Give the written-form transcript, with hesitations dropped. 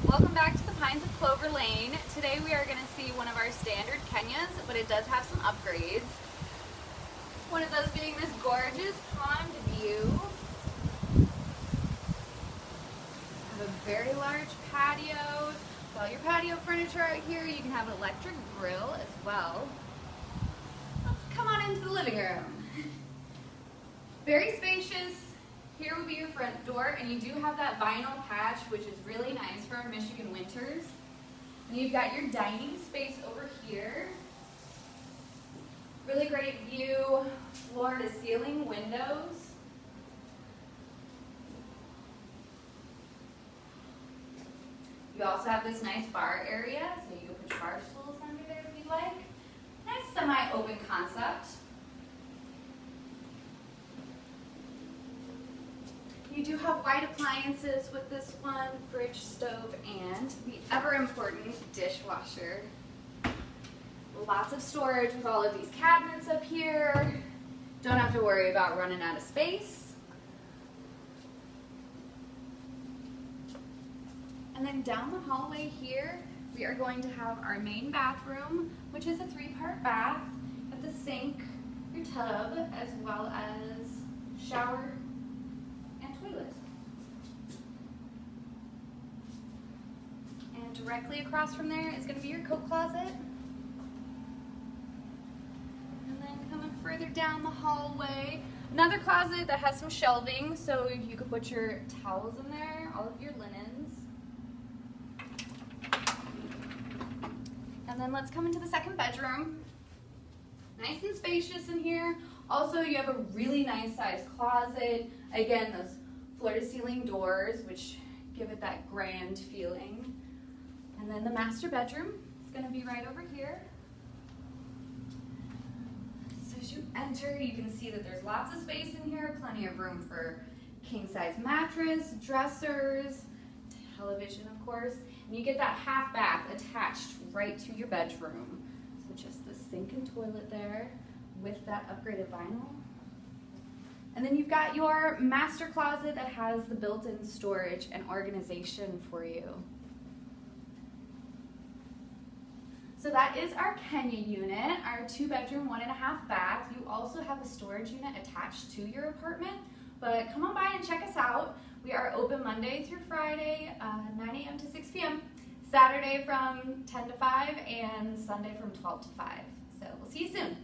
Welcome back to the Pines of Clover Lane. Today we are going to see one of our standard Kenyas, but it does have some upgrades. One of those being this gorgeous pond view. Have a very large patio. With all your patio furniture out here, you can have an electric grill as well. Let's come on into the living room. Very spacious. Here will be your front door, and you do have that vinyl patch, which is really nice for our Michigan winters. And you've got your dining space over here. Really great view, floor to ceiling windows. You also have this nice bar area, so you can put your bar stools under there if you'd like. Nice semi-open concept. You do have white appliances with this one, fridge, stove, and the ever important dishwasher. Lots of storage with all of these cabinets up here. Don't have to worry about running out of space. And then down the hallway here, we are going to have our main bathroom, which is a 3-part bath with the sink, your tub, as well as shower and toilet. And directly across from there is going to be your coat closet. And then coming further down the hallway, another closet that has some shelving, so you could put your towels in there, all of your linens. And then let's come into the second bedroom. Nice and spacious in here. Also, you have a really nice sized closet. Again, those floor to ceiling doors, which give it that grand feeling. And then the master bedroom is going to be right over here. So as you enter, you can see that there's lots of space in here, plenty of room for king size mattress, dressers, television, of course. And you get that half bath attached right to your bedroom. So just the sink and toilet there with that upgraded vinyl. And then you've got your master closet that has the built-in storage and organization for you. So that is our Kenya unit, our 2-bedroom, 1.5 bath. You also have a storage unit attached to your apartment, but come on by and check us out. We are open Monday through Friday, 9 a.m. to 6 p.m., Saturday from 10 to 5, and Sunday from 12 to 5. So we'll see you soon.